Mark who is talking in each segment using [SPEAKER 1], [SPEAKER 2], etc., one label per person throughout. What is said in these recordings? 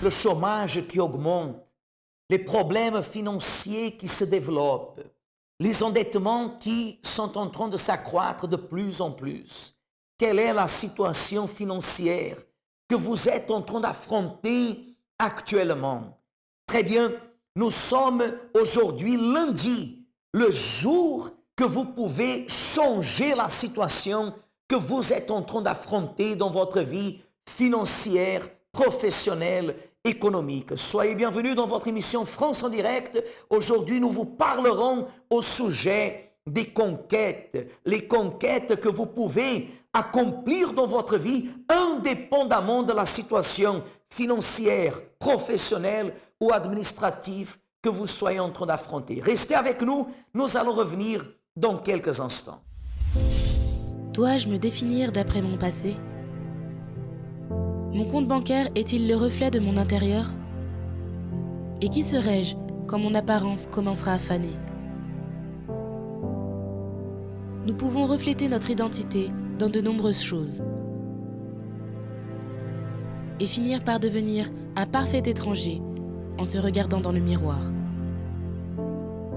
[SPEAKER 1] le chômage qui augmente, les problèmes financiers qui se développent, les endettements qui sont en train de s'accroître de plus en plus. Quelle est la situation financière que vous êtes en train d'affronter actuellement? Très bien, nous sommes aujourd'hui lundi, le jour que vous pouvez changer la situation que vous êtes en train d'affronter dans votre vie financière, professionnelle, économique. Soyez bienvenus dans votre émission France en direct. Aujourd'hui, nous vous parlerons au sujet des conquêtes, les conquêtes que vous pouvez accomplir dans votre vie indépendamment de la situation financière, professionnelle ou administrative que vous soyez en train d'affronter. Restez avec nous, nous allons revenir dans quelques instants.
[SPEAKER 2] Dois-je me définir d'après mon passé? Mon compte bancaire est-il le reflet de mon intérieur? Et qui serai-je quand mon apparence commencera à faner? Nous pouvons refléter notre identité dans de nombreuses choses et finir par devenir un parfait étranger en se regardant dans le miroir.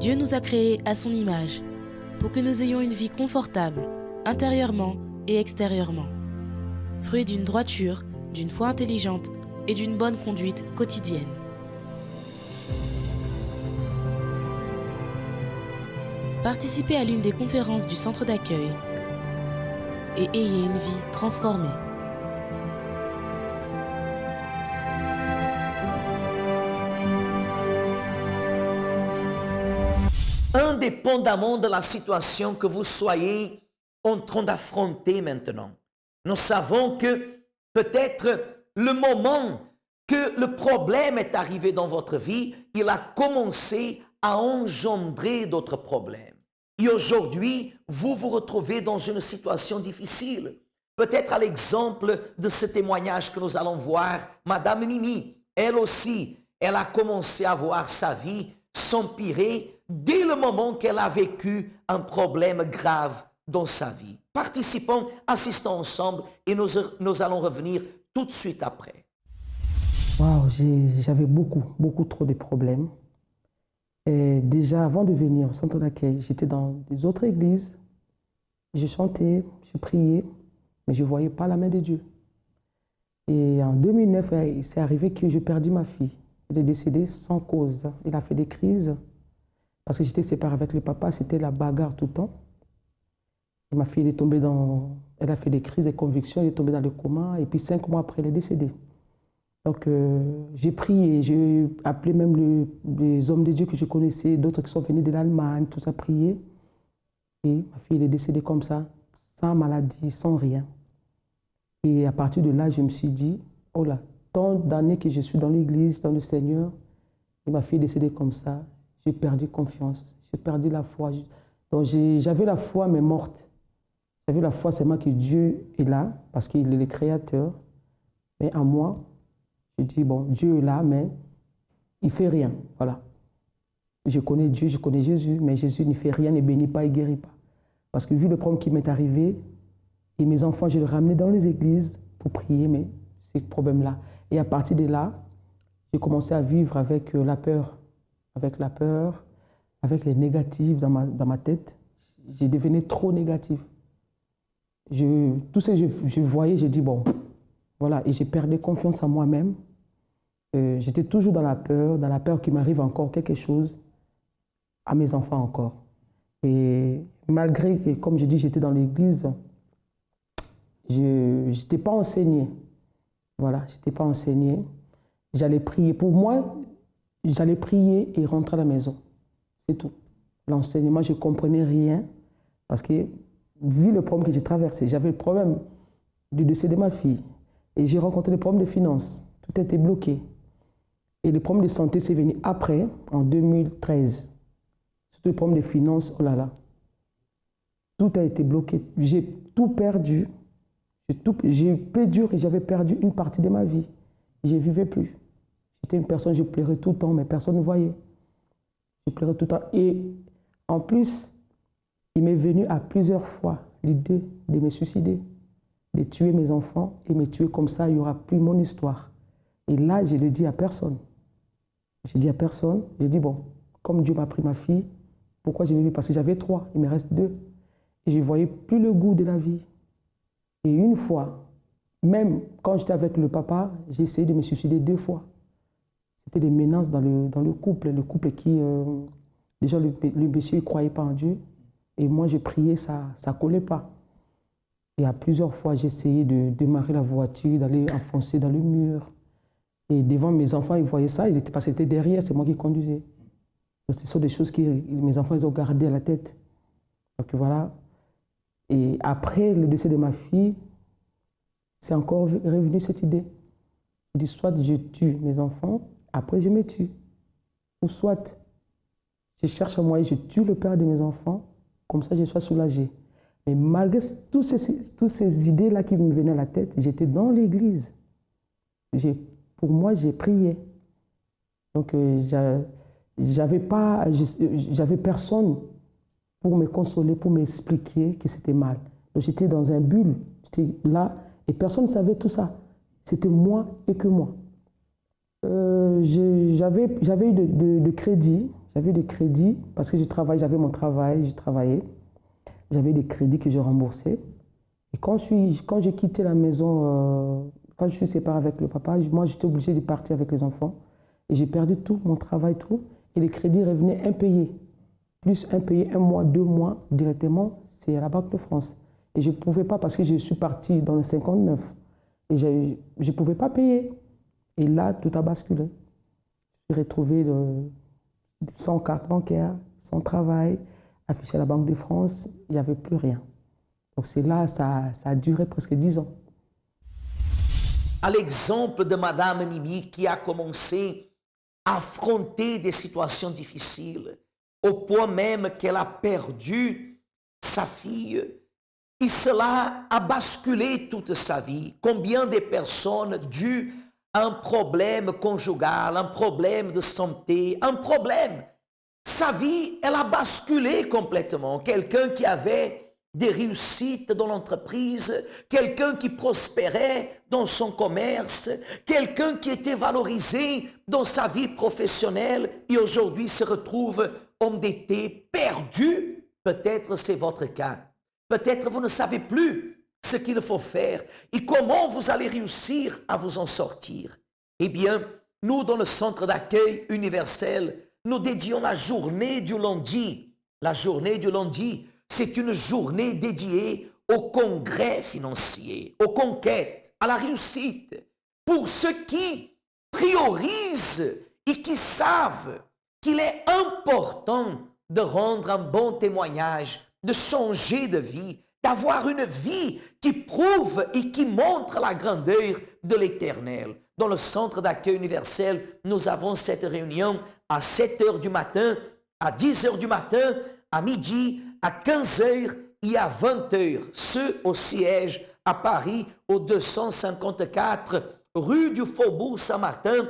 [SPEAKER 2] Dieu nous a créés à son image pour que nous ayons une vie confortable, intérieurement et extérieurement, fruit d'une droiture, d'une foi intelligente et d'une bonne conduite quotidienne. Participez à l'une des conférences du centre d'accueil et ayez une vie transformée.
[SPEAKER 1] Indépendamment de la situation que vous soyez en train d'affronter maintenant, nous savons que peut-être le moment que le problème est arrivé dans votre vie, il a commencé à engendrer d'autres problèmes. Et aujourd'hui, vous vous retrouvez dans une situation difficile. Peut-être à l'exemple de ce témoignage que nous allons voir, Madame Mimi, elle aussi, elle a commencé à voir sa vie s'empirer dès le moment qu'elle a vécu un problème grave dans sa vie. Participons, assistons ensemble et nous allons revenir tout de suite après.
[SPEAKER 3] Wow, j'avais beaucoup trop de problèmes. Et déjà, avant de venir au centre d'accueil, j'étais dans des autres églises. Je chantais, je priais, mais je ne voyais pas la main de Dieu. Et en 2009, c'est arrivé que j'ai perdu ma fille. Elle est décédée sans cause. Elle a fait des crises parce que j'étais séparée avec le papa. C'était la bagarre tout le temps. Et ma fille, elle a fait des crises, des convictions, elle est tombée dans le coma. Et puis 5 mois après, elle est décédée. Donc j'ai prié, j'ai appelé même les hommes de Dieu que je connaissais, d'autres qui sont venus de l'Allemagne, tout ça, prier. Et ma fille elle est décédée comme ça, sans maladie, sans rien. Et à partir de là, je me suis dit, oh là, tant d'années que je suis dans l'église, dans le Seigneur, et ma fille est décédée comme ça, j'ai perdu confiance, j'ai perdu la foi. Donc j'avais la foi, mais morte. J'avais la foi seulement que Dieu est là, parce qu'il est le créateur. Mais en moi, je dis, bon, Dieu est là, mais il ne fait rien. Voilà. Je connais Dieu, je connais Jésus, mais Jésus ne fait rien, ne bénit pas, il ne guérit pas. Parce que vu le problème qui m'est arrivé, et mes enfants, je les ramenais dans les églises pour prier, mais c'est le problème-là. Et à partir de là, j'ai commencé à vivre avec la peur, avec les négatifs dans ma tête. J'ai devenu trop négatif. Tout ce que je voyais, j'ai dit, bon, voilà, et j'ai perdu confiance en moi-même. J'étais toujours dans la peur qu'il m'arrive encore quelque chose à mes enfants encore. Et malgré que, comme je dis, j'étais dans l'église, je n'étais pas enseignée. Voilà, je n'étais pas enseignée. J'allais prier. Pour moi, j'allais prier et rentrer à la maison. C'est tout. L'enseignement, je ne comprenais rien parce que, vu le problème que j'ai traversé, j'avais le problème du décès de ma fille et j'ai rencontré les problèmes de finances. Tout était bloqué. Et le problème de santé, c'est venu après, en 2013. Surtout le problème de finances, oh là là. Tout a été bloqué. J'ai tout perdu. J'ai perdu et j'avais perdu une partie de ma vie. Je ne vivais plus. J'étais une personne, je pleurais tout le temps, mais personne ne voyait. Je pleurais tout le temps. Et en plus, il m'est venu à plusieurs fois l'idée de me suicider, de tuer mes enfants et me tuer comme ça, il n'y aura plus mon histoire. Et là, je ne le dis à personne. Je dis à personne, j'ai dit, bon, comme Dieu m'a pris ma fille, pourquoi je vais vivre? Parce que j'avais 3, il me reste 2. Et je ne voyais plus le goût de la vie. Et une fois, même quand j'étais avec le papa, j'ai essayé de me suicider 2 fois. C'était des menaces dans le couple qui, déjà le monsieur ne croyait pas en Dieu. Et moi, je priais, ça ne collait pas. Et à plusieurs fois, j'ai essayé de démarrer la voiture, d'aller enfoncer dans le mur. Et devant mes enfants, ils voyaient ça, parce que c'était derrière, c'est moi qui conduisais. Ce sont des choses que mes enfants ils ont gardées à la tête. Donc voilà. Et après le décès de ma fille, c'est encore revenu cette idée. Je dis, soit je tue mes enfants, après je me tue. Ou soit je cherche un moyen, je tue le père de mes enfants, comme ça je sois soulagée. Mais malgré toutes ces idées-là qui me venaient à la tête, j'étais dans l'église. Pour moi, j'ai prié. Donc j'avais personne pour me consoler, pour m'expliquer que c'était mal. Donc j'étais dans un bulle, j'étais là, et personne ne savait tout ça. C'était moi et que moi. J'avais eu de crédit, parce que j'avais mon travail, je travaillais. J'avais des crédits que je remboursais. Et quand j'ai quitté la maison, quand je suis séparée avec le papa, moi j'étais obligée de partir avec les enfants. Et j'ai perdu tout, mon travail, tout. Et les crédits revenaient impayés. Plus impayés, 1 mois, 2 mois, directement, c'est à la Banque de France. Et je ne pouvais pas, parce que je suis partie dans le 59. Et je ne pouvais pas payer. Et là, tout a basculé. Je suis retrouvée sans carte bancaire, sans travail, affiché à la Banque de France, il n'y avait plus rien. Donc c'est là, ça a duré presque 10 ans.
[SPEAKER 1] À l'exemple de Madame Mimi qui a commencé à affronter des situations difficiles, au point même qu'elle a perdu sa fille, et cela a basculé toute sa vie. Combien de personnes dues à un problème conjugal, un problème de santé, un problème, sa vie, elle a basculé complètement. Quelqu'un qui avait des réussites dans l'entreprise, quelqu'un qui prospérait dans son commerce, quelqu'un qui était valorisé dans sa vie professionnelle et aujourd'hui se retrouve endetté, perdu. Peut-être c'est votre cas. Peut-être vous ne savez plus ce qu'il faut faire et comment vous allez réussir à vous en sortir. Eh bien, nous, dans le centre d'accueil universel, nous dédions la journée du lundi. La journée du lundi, c'est une journée dédiée au congrès financier, aux conquêtes, à la réussite. Pour ceux qui priorisent et qui savent qu'il est important de rendre un bon témoignage, de changer de vie, d'avoir une vie qui prouve et qui montre la grandeur de l'Éternel. Dans le centre d'accueil universel, nous avons cette réunion à 7 h du matin, à 10 h du matin, à midi, à 15 h et à 20 h. Ce au siège à Paris, au 254 rue du Faubourg Saint-Martin,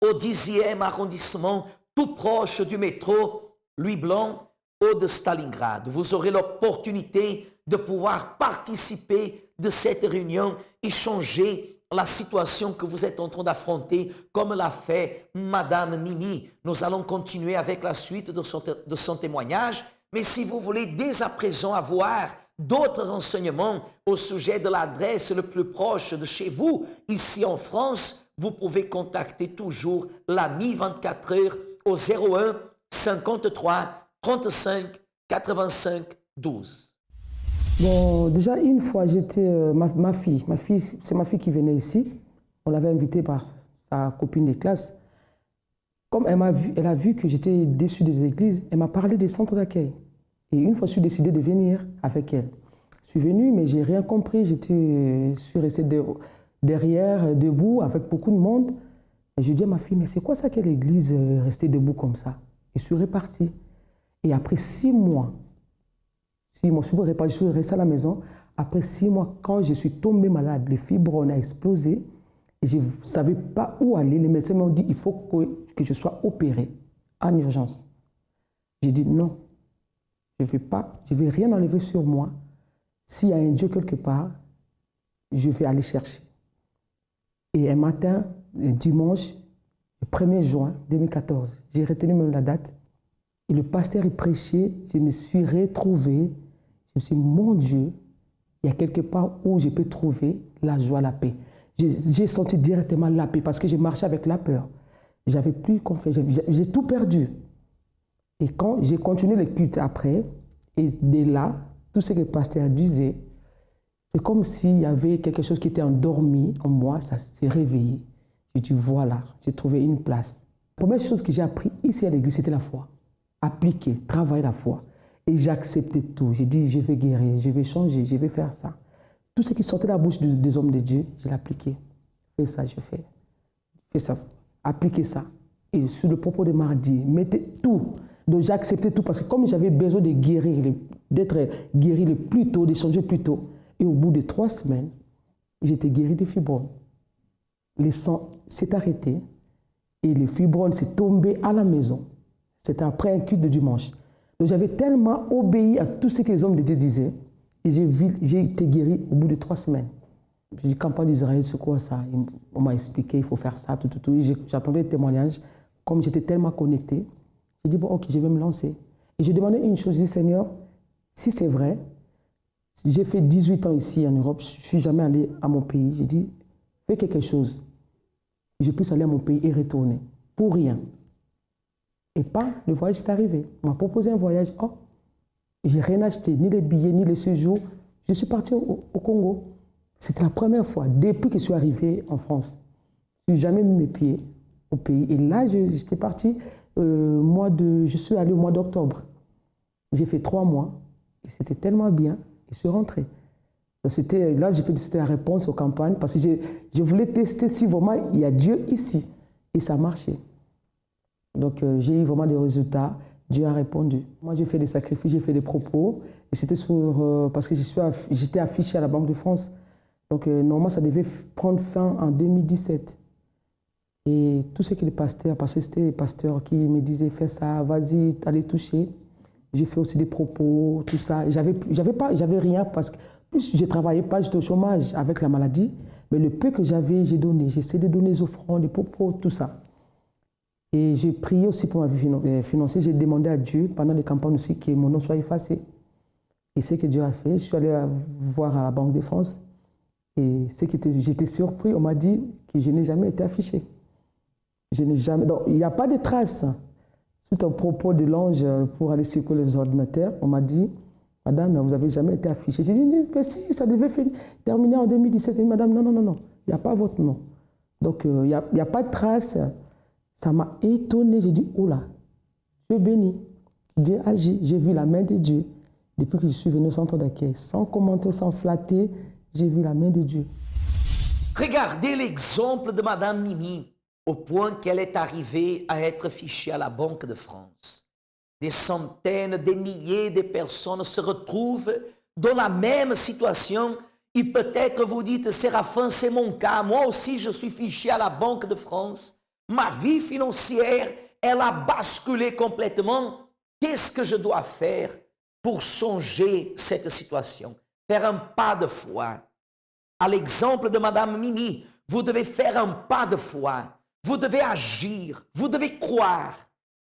[SPEAKER 1] au 10e arrondissement, tout proche du métro Louis Blanc, ou de Stalingrad. Vous aurez l'opportunité de pouvoir participer de cette réunion et changer la situation que vous êtes en train d'affronter, comme l'a fait Madame Mimi. Nous allons continuer avec la suite de son témoignage, mais si vous voulez dès à présent avoir d'autres renseignements au sujet de l'adresse le plus proche de chez vous, ici en France, vous pouvez contacter toujours l'AMI 24 heures au 01 53 35 85 12.
[SPEAKER 3] Bon, déjà une fois, j'étais ma fille, c'est ma fille qui venait ici. On l'avait invitée par sa copine de classe. Comme elle a vu que j'étais déçue des églises, elle m'a parlé des centres d'accueil. Et une fois, je suis décidée de venir avec elle. Je suis venue, mais j'ai rien compris. Je suis restée derrière, debout, avec beaucoup de monde. Et je dis à ma fille, mais c'est quoi ça que l'église restée debout comme ça? Et je suis repartie. Et après 6 mois, je suis restée à la maison. Après 6 mois, quand je suis tombée malade, le fibrome a explosé. Et je ne savais pas où aller. Les médecins m'ont dit, il faut que je sois opérée en urgence. J'ai dit non, je ne vais rien enlever sur moi. S'il y a un Dieu quelque part, je vais aller chercher. Et un matin, dimanche, le 1er juin 2014. J'ai retenu même la date. Et le pasteur y prêchait, je me suis retrouvée. Je me suis dit, mon Dieu, il y a quelque part où je peux trouver la joie, la paix. J'ai senti directement la paix parce que je marchais avec la peur. J'avais plus confiance, j'ai tout perdu. Et quand j'ai continué le culte après, et de là, tout ce que le pasteur disait, c'est comme s'il y avait quelque chose qui était endormi en moi, ça s'est réveillé. J'ai dit, voilà, j'ai trouvé une place. La première chose que j'ai appris ici à l'église, c'était la foi. Appliquer, travailler la foi. Et j'ai accepté tout. J'ai dit, je vais guérir, je vais changer, je vais faire ça. Tout ce qui sortait de la bouche des hommes de Dieu, je l'ai appliqué. Fais ça, je fais. Fais ça, appliquez ça. Et sur le propos de mardi, mettez tout. Donc j'ai accepté tout parce que comme j'avais besoin de guérir, d'être guéri le plus tôt, de changer plus tôt, et au bout de 3 semaines, j'étais guéri de fibromes. Le sang s'est arrêté et le fibrome s'est tombé à la maison. C'était après un culte de dimanche. Donc j'avais tellement obéi à tout ce que les hommes de Dieu disaient et j'ai été guéri au bout de 3 semaines. J'ai dit, campagne d'Israël, c'est quoi ça? On m'a expliqué, il faut faire ça, tout. J'attendais les témoignages. Comme j'étais tellement connecté, j'ai dit, bon, ok, je vais me lancer. Et j'ai demandé une chose, j'ai dit, Seigneur, si c'est vrai, j'ai fait 18 ans ici en Europe, je ne suis jamais allé à mon pays. J'ai dit, fais quelque chose. Je puisse aller à mon pays et retourner. Pour rien. Et pas, le voyage est arrivé. On m'a proposé un voyage. Oh, j'ai rien acheté, ni les billets, ni les séjours. Je suis parti au Congo. C'était la première fois, depuis que je suis arrivé en France. Je n'ai jamais mis mes pieds au pays. Et là, j'étais parti, je suis allé au mois d'octobre. J'ai fait 3 mois. Et c'était tellement bien. Et je suis rentré. Là, c'était la réponse aux campagnes parce que je voulais tester si vraiment il y a Dieu ici. Et ça a marché. Donc, j'ai eu vraiment des résultats. Dieu a répondu. Moi, j'ai fait des sacrifices, j'ai fait des propos. Et c'était parce que j'étais affiché à la Banque de France. Donc, normalement, ça devait prendre fin en 2017. Et tout ce que les pasteurs, parce que c'était les pasteurs qui me disaient, fais ça, vas-y, allez toucher. J'ai fait aussi des propos, tout ça. J'avais rien parce que plus je ne travaillais pas, j'étais au chômage avec la maladie. Mais le peu que j'avais, j'ai donné. J'ai essayé de donner les offrandes, les propos, tout ça. Et j'ai prié aussi pour ma vie financière. J'ai demandé à Dieu, pendant les campagnes aussi, que mon nom soit effacé. Et c'est ce que Dieu a fait. Je suis allé voir à la Banque de France. Et j'étais surpris. On m'a dit que je n'ai jamais été affiché. Je n'ai jamais... Donc, il n'y a pas de traces. Suite au propos de l'ange pour aller circuler les ordinateurs, on m'a dit, madame, vous n'avez jamais été affichée. J'ai dit, mais si, ça devait terminer en 2017. Et madame, non, il n'y a pas votre nom. Donc, il n'y a pas de traces. Ça m'a étonné. J'ai dit, oh là, Dieu béni. Dieu agit. J'ai vu la main de Dieu. Depuis que je suis venu au centre d'accueil, sans commenter, sans flatter, j'ai vu la main de Dieu.
[SPEAKER 1] Regardez l'exemple de Madame Mimi, au point qu'elle est arrivée à être fichée à la Banque de France. Des centaines, des milliers de personnes se retrouvent dans la même situation. Et peut-être vous dites, Séraphin, c'est mon cas. Moi aussi, je suis fiché à la Banque de France. Ma vie financière, elle a basculé complètement. Qu'est-ce que je dois faire pour changer cette situation? Faire un pas de foi. À l'exemple de Madame Mimi, vous devez faire un pas de foi. Vous devez agir. Vous devez croire.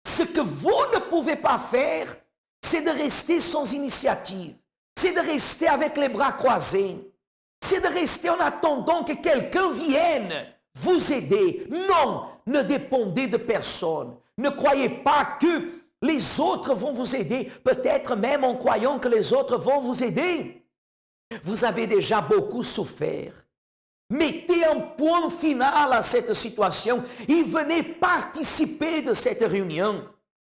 [SPEAKER 1] Ce que vous ne pouvez pas faire, c'est de rester sans initiative. C'est de rester avec les bras croisés. C'est de rester en attendant que quelqu'un vienne vous aider. Non, ne dépendez de personne. Ne croyez pas que les autres vont vous aider. Peut-être même en croyant que les autres vont vous aider. Vous avez déjà beaucoup souffert. Mettez un point final à cette situation et venez participer de cette réunion.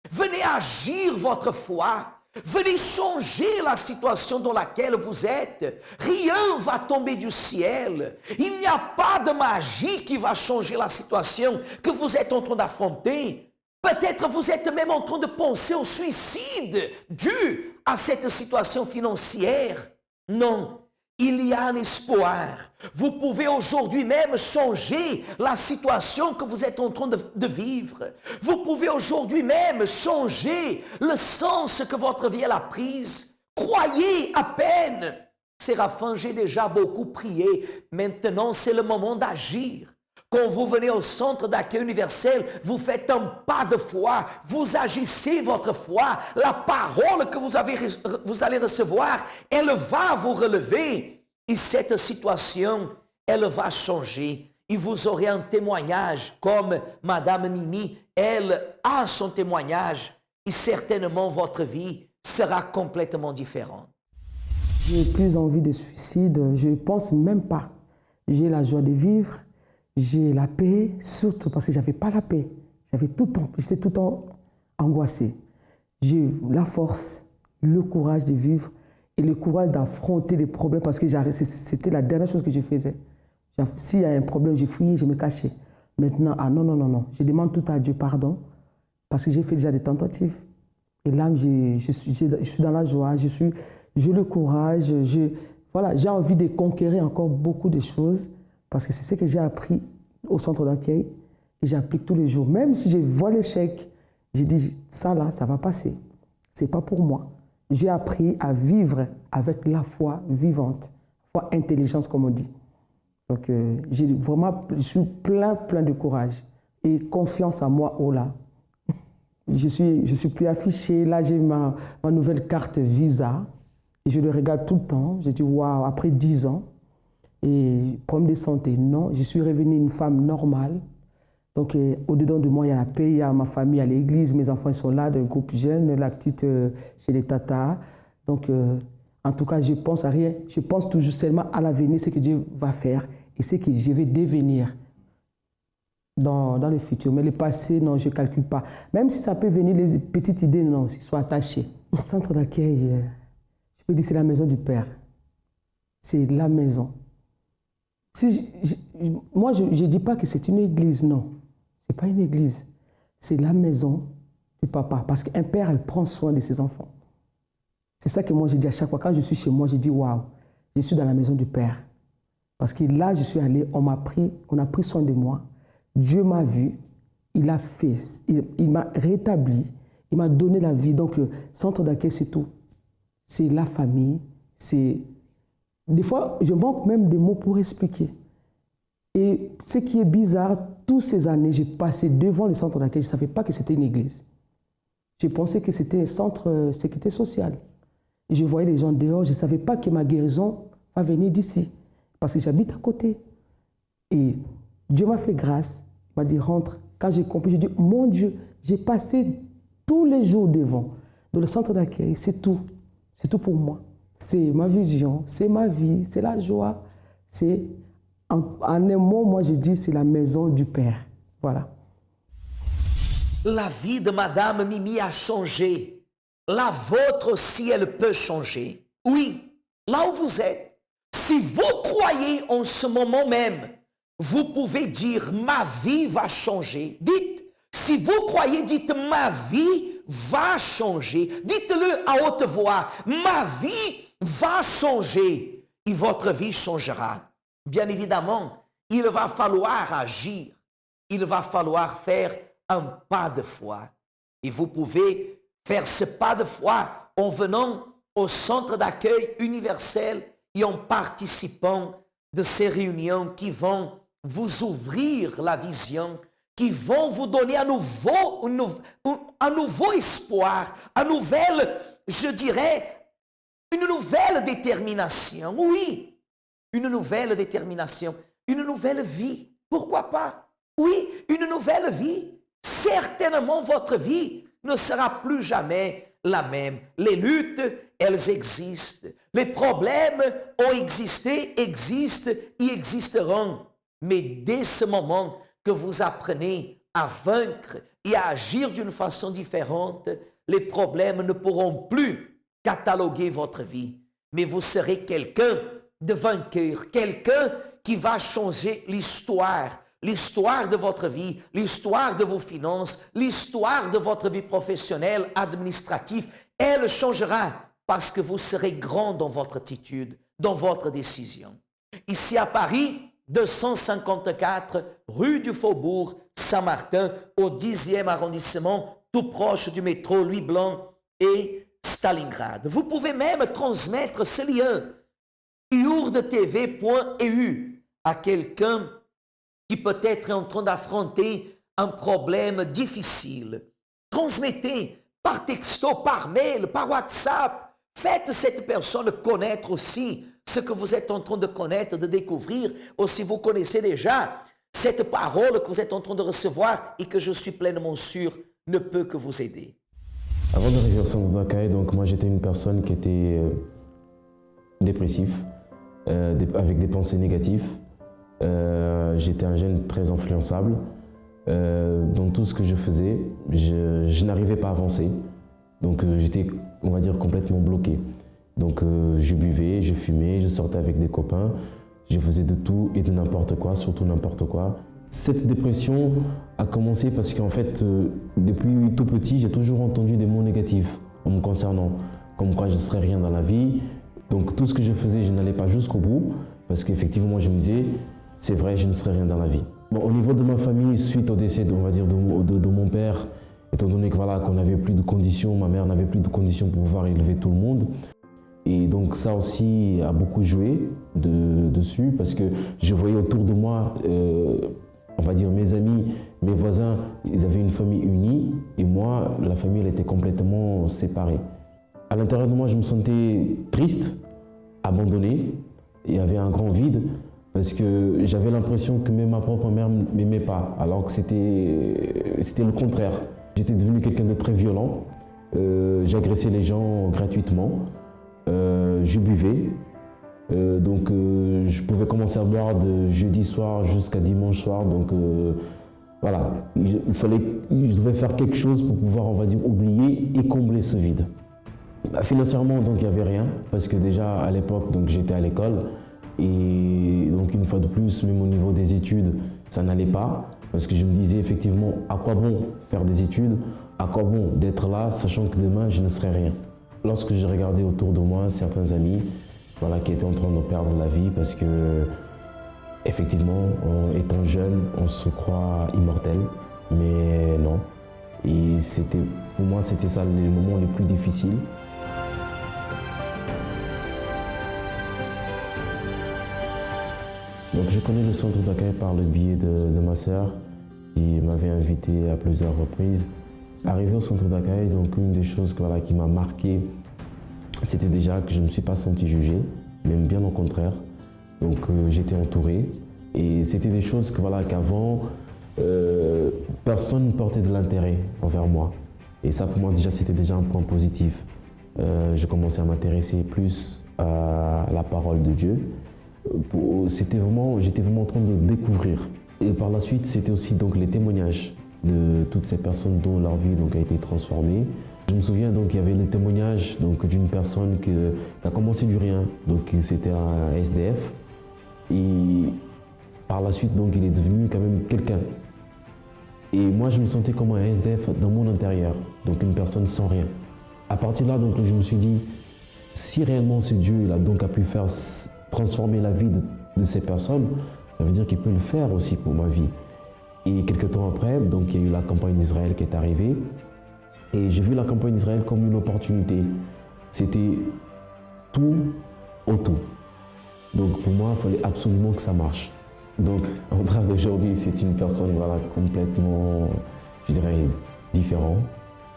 [SPEAKER 1] Venez agir votre foi. Venez changer la situation dans laquelle vous êtes. Rien ne va tomber du ciel. Il n'y a pas de magie qui va changer la situation que vous êtes en train d'affronter. Peut-être vous êtes même en train de penser au suicide dû à cette situation financière. Non. Il y a un espoir. Vous pouvez aujourd'hui même changer la situation que vous êtes en train de vivre. Vous pouvez aujourd'hui même changer le sens que votre vie a prise. Croyez à peine. Séraphin, j'ai déjà beaucoup prié. Maintenant, c'est le moment d'agir. Quand vous venez au centre d'accueil universel, vous faites un pas de foi, vous agissez votre foi, la parole que vous allez recevoir, elle va vous relever. Et cette situation, elle va changer. Et vous aurez un témoignage comme Madame Mimi, elle a son témoignage. Et certainement votre vie sera complètement différente.
[SPEAKER 3] J'ai plus envie de suicide, je ne pense même pas. J'ai la joie de vivre, j'ai la paix, surtout parce que je n'avais pas la paix. J'étais tout le temps angoissée. J'ai la force, le courage de vivre et le courage d'affronter les problèmes parce que c'était la dernière chose que je faisais. S'il y a un problème, je fouillais, je me cachais. Maintenant, ah non, non, non, non. Je demande tout à Dieu pardon parce que j'ai fait déjà des tentatives. Et là, je suis dans la joie, j'ai le courage, voilà, j'ai envie de conquérir encore beaucoup de choses parce que c'est ce que j'ai appris au centre d'accueil et j'applique tous les jours. Même si je vois l'échec, j'ai dit ça là, ça va passer. Ce n'est pas pour moi. J'ai appris à vivre avec la foi vivante, foi intelligence comme on dit. Donc je suis plein de courage et confiance en moi, oh là. Je suis plus affichée, là j'ai ma nouvelle carte Visa et je le regarde tout le temps. Je dis waouh, après 10 ans, et problème de santé, non, je suis revenue une femme normale. Donc au-dedans de moi, il y a la paix, il y a ma famille à l'église, mes enfants ils sont là, le groupe jeune, la petite chez les tatas. Donc en tout cas, je pense à rien, je pense toujours seulement à l'avenir, ce que Dieu va faire et ce que je vais devenir dans le futur. Mais le passé, non, je ne calcule pas. Même si ça peut venir, les petites idées, non, s'ils soient attachés. Le centre d'accueil, je peux dire c'est la maison du Père. C'est la maison. Moi, je ne dis pas que c'est une église, non. Ce n'est pas une église. C'est la maison du papa. Parce qu'un père, il prend soin de ses enfants. C'est ça que moi, je dis à chaque fois. Quand je suis chez moi, je dis waouh, je suis dans la maison du Père. Parce que là, je suis allée, on a pris soin de moi. Dieu m'a vu, il a fait, il m'a rétabli, il m'a donné la vie. Donc, centre d'accueil, c'est tout. C'est la famille, c'est... Des fois, je manque même des mots pour expliquer. Et ce qui est bizarre, toutes ces années, j'ai passé devant le centre d'accueil, je ne savais pas que c'était une église. J'ai pensé que c'était un centre sécurité sociale. Et je voyais les gens dehors, je ne savais pas que ma guérison va venir d'ici. Parce que j'habite à côté. Et Dieu m'a fait grâce, m'a dit rentre. Quand j'ai compris, j'ai dit mon Dieu, j'ai passé tous les jours devant. Dans le centre d'accueil, c'est tout pour moi. C'est ma vision, c'est ma vie, c'est la joie. C'est, en un mot, moi je dis, c'est la maison du Père. Voilà.
[SPEAKER 1] La vie de Madame Mimi a changé. La vôtre aussi, elle peut changer. Oui, là où vous êtes, si vous croyez en ce moment même, vous pouvez dire, ma vie va changer. Dites, si vous croyez, dites, ma vie va changer. Dites-le à haute voix, ma vie va changer. Et votre vie changera. Bien évidemment, il va falloir agir. Il va falloir faire un pas de foi. Et vous pouvez faire ce pas de foi en venant au centre d'accueil universel et en participant de ces réunions qui vont vous ouvrir la vision, qui vont vous donner un nouveau espoir, je dirais, une nouvelle détermination. Oui, une nouvelle détermination, une nouvelle vie. Pourquoi pas? Oui, une nouvelle vie. Certainement, votre vie ne sera plus jamais la même. Les luttes, elles existent. Les problèmes ont existé, existent et existeront. Mais dès ce moment que vous apprenez à vaincre et à agir d'une façon différente, les problèmes ne pourront plus cataloguer votre vie. Mais vous serez quelqu'un de vainqueur, quelqu'un qui va changer l'histoire de votre vie, l'histoire de vos finances, l'histoire de votre vie professionnelle, administrative. Elle changera parce que vous serez grand dans votre attitude, dans votre décision. Ici à Paris, 254 rue du Faubourg Saint-Martin, au 10e arrondissement, tout proche du métro Louis Blanc et Stalingrad. Vous pouvez même transmettre ce lien, urdtv.eu, à quelqu'un qui peut-être est en train d'affronter un problème difficile. Transmettez par texto, par mail, par WhatsApp. Faites cette personne connaître aussi ce que vous êtes en train de connaître, de découvrir, ou si vous connaissez déjà cette parole que vous êtes en train de recevoir et que je suis pleinement sûr ne peut que vous aider.
[SPEAKER 4] Avant d'arriver au centre d'accueil, donc moi j'étais une personne qui était dépressif, avec des pensées négatives. J'étais un jeune très influençable. Dans tout ce que je faisais, je n'arrivais pas à avancer. Donc j'étais, on va dire, complètement bloqué. Donc je buvais, je fumais, je sortais avec des copains, je faisais de tout et de n'importe quoi, surtout n'importe quoi. Cette dépression a commencé parce qu'en fait, depuis tout petit, j'ai toujours entendu des mots négatifs en me concernant, comme quoi je ne serais rien dans la vie. Donc tout ce que je faisais, je n'allais pas jusqu'au bout, parce qu'effectivement, je me disais, c'est vrai, je ne serais rien dans la vie. Bon, au niveau de ma famille, suite au décès, on va dire, de mon père, étant donné que voilà, qu'on n'avait plus de conditions, ma mère n'avait plus de conditions pour pouvoir élever tout le monde. Et donc ça aussi a beaucoup joué dessus, parce que je voyais autour de moi, on va dire mes amis, mes voisins, ils avaient une famille unie, et moi, la famille, elle était complètement séparée. À l'intérieur de moi, je me sentais triste, abandonné, il y avait un grand vide, parce que j'avais l'impression que même ma propre mère ne m'aimait pas, alors que c'était le contraire. J'étais devenu quelqu'un de très violent, j'agressais les gens gratuitement, je buvais, donc je pouvais commencer à boire de jeudi soir jusqu'à dimanche soir, donc voilà, je devais faire quelque chose pour pouvoir, on va dire, oublier et combler ce vide. Financièrement, donc il n'y avait rien, parce que déjà à l'époque, donc j'étais à l'école, et donc une fois de plus, même au niveau des études, ça n'allait pas, parce que je me disais effectivement, à quoi bon faire des études, à quoi bon d'être là, sachant que demain, je ne serai rien. Lorsque j'ai regardé autour de moi certains amis, voilà, qui étaient en train de perdre la vie, parce que effectivement, étant jeune, on se croit immortel, mais non. Et pour moi, c'était ça les moments les plus difficiles. Donc je connais le centre d'accueil par le biais de ma sœur, qui m'avait invité à plusieurs reprises. Arrivé au centre d'accueil, donc une des choses qui m'a marqué, c'était déjà que je ne me suis pas senti jugé, même bien au contraire. Donc j'étais entouré, et c'était des choses qu'avant, personne ne portait de l'intérêt envers moi. Et ça, pour moi, déjà, c'était déjà un point positif. Je commençais à m'intéresser plus à la parole de Dieu. J'étais vraiment en train de découvrir. Et par la suite, c'était aussi donc les témoignages de toutes ces personnes dont leur vie a été transformée. Je me souviens donc qu'il y avait le témoignage d'une personne qui a commencé du rien, donc c'était un SDF. Et par la suite, donc, il est devenu quand même quelqu'un. Et moi, je me sentais comme un SDF dans mon intérieur, donc une personne sans rien. À partir de là, donc, je me suis dit, si réellement ce Dieu a pu faire transformer la vie de ces personnes, ça veut dire qu'il peut le faire aussi pour ma vie. Et quelques temps après, donc, il y a eu la campagne d'Israël qui est arrivée. Et j'ai vu la campagne d'Israël comme une opportunité. C'était tout au tout. Donc pour moi, il fallait absolument que ça marche. Donc Andra d'aujourd'hui, c'est une personne complètement, je dirais, différente,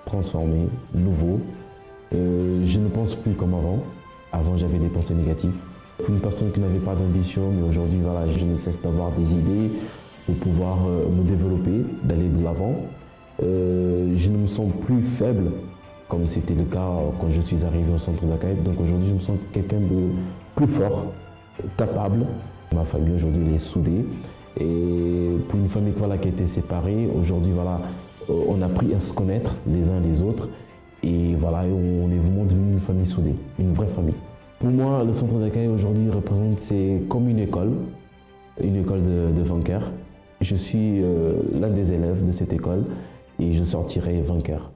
[SPEAKER 4] transformée, nouveau. Je ne pense plus comme avant. Avant, j'avais des pensées négatives. Une personne qui n'avait pas d'ambition, mais aujourd'hui, je ne cesse d'avoir des idées pour pouvoir me développer, d'aller de l'avant. Je ne me sens plus faible, comme c'était le cas quand je suis arrivé au centre d'accueil. Donc aujourd'hui, je me sens quelqu'un de plus fort, capable. Ma famille aujourd'hui, elle est soudée. Et pour une famille qui était séparée, aujourd'hui, on a appris à se connaître les uns les autres. Et on est vraiment devenu une famille soudée, une vraie famille. Pour moi, le centre d'accueil aujourd'hui représente, c'est comme une école de vainqueurs. Je suis l'un des élèves de cette école et je sortirai vainqueur.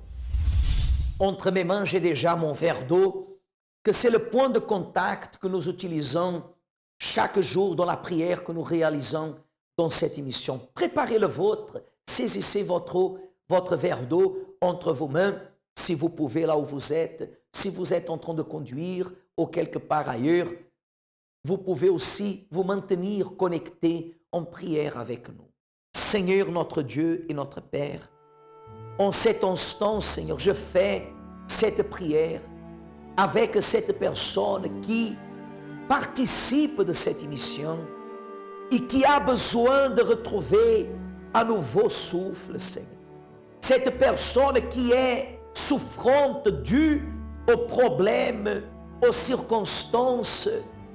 [SPEAKER 1] Entre mes mains, j'ai déjà mon verre d'eau, que c'est le point de contact que nous utilisons chaque jour dans la prière que nous réalisons dans cette émission. Préparez le vôtre, saisissez votre eau, votre verre d'eau entre vos mains, si vous pouvez là où vous êtes, si vous êtes en train de conduire ou quelque part ailleurs. Vous pouvez aussi vous maintenir connecté en prière avec nous. Seigneur notre Dieu et notre Père, en cet instant, Seigneur, je fais cette prière avec cette personne qui participe de cette émission et qui a besoin de retrouver un nouveau souffle, Seigneur. Cette personne qui est souffrante due aux problèmes, aux circonstances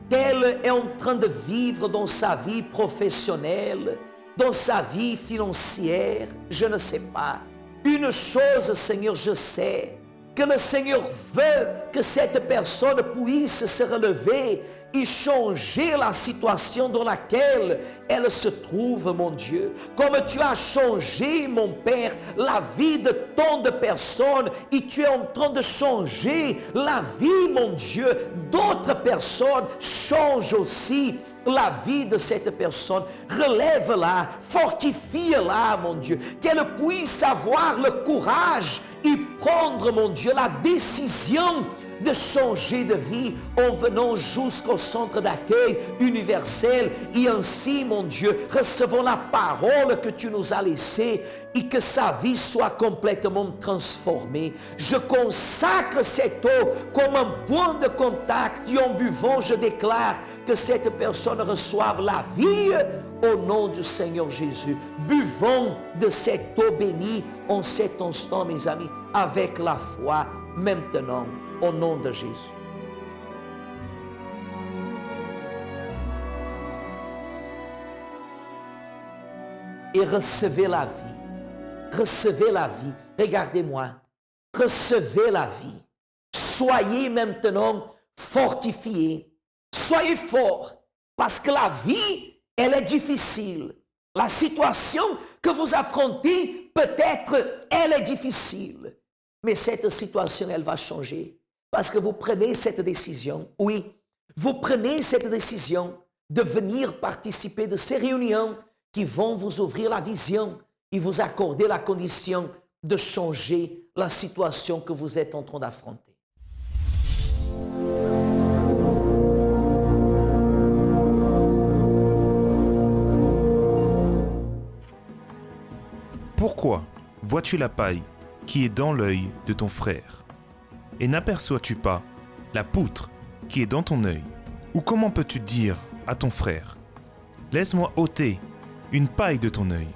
[SPEAKER 1] qu'elle est en train de vivre dans sa vie professionnelle, dans sa vie financière, je ne sais pas. Une chose, Seigneur, je sais, que le Seigneur veut que cette personne puisse se relever et changer la situation dans laquelle elle se trouve, mon Dieu. Comme tu as changé, mon Père, la vie de tant de personnes et tu es en train de changer la vie, mon Dieu, d'autres personnes. Change aussi la vie de cette personne. Relève-la, fortifie-la, mon Dieu. Qu'elle puisse avoir le courage et prendre, mon Dieu, la décision de changer de vie en venant jusqu'au centre d'accueil universel. Et ainsi, mon Dieu, recevons la parole que tu nous as laissée et que sa vie soit complètement transformée. Je consacre cette eau comme un point de contact et en buvant, je déclare que cette personne reçoive la vie au nom du Seigneur Jésus. Buvons de cette eau bénie en cet instant, mes amis, avec la foi, maintenant, au nom de Jésus. Et recevez la vie. Recevez la vie. Regardez-moi. Recevez la vie. Soyez maintenant fortifiés. Soyez forts. Parce que la vie, elle est difficile. La situation que vous affrontez, peut-être, elle est difficile. Mais cette situation, elle va changer. Parce que vous prenez cette décision. Oui, vous prenez cette décision de venir participer de ces réunions qui vont vous ouvrir la vision et vous accorder la condition de changer la situation que vous êtes en train d'affronter.
[SPEAKER 5] Pourquoi vois-tu la paille qui est dans l'œil de ton frère et n'aperçois-tu pas la poutre qui est dans ton œil? Ou comment peux-tu dire à ton frère, laisse-moi ôter une paille de ton œil,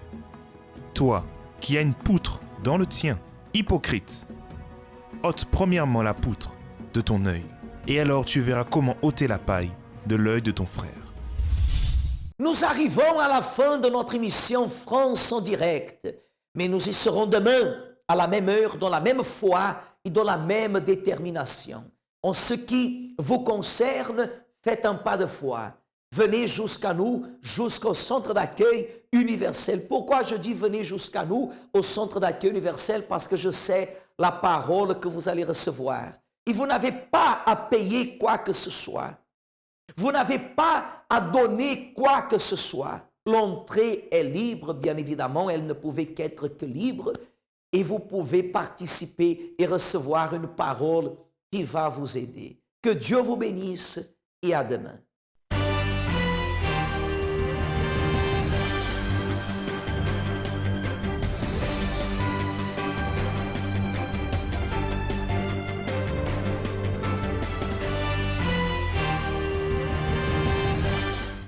[SPEAKER 5] toi qui as une poutre dans le tien? Hypocrite, ôte premièrement la poutre de ton œil, et alors tu verras comment ôter la paille de l'œil de ton frère.
[SPEAKER 1] Nous arrivons à la fin de notre émission France en direct, mais nous y serons demain à la même heure, dans la même foi et dans la même détermination. En ce qui vous concerne, faites un pas de foi. Venez jusqu'à nous, jusqu'au centre d'accueil universel. Pourquoi je dis venez jusqu'à nous au centre d'accueil universel? Parce que je sais la parole que vous allez recevoir. Et vous n'avez pas à payer quoi que ce soit. Vous n'avez pas à donner quoi que ce soit. L'entrée est libre, bien évidemment, elle ne pouvait qu'être que libre. Et vous pouvez participer et recevoir une parole qui va vous aider. Que Dieu vous bénisse et à demain.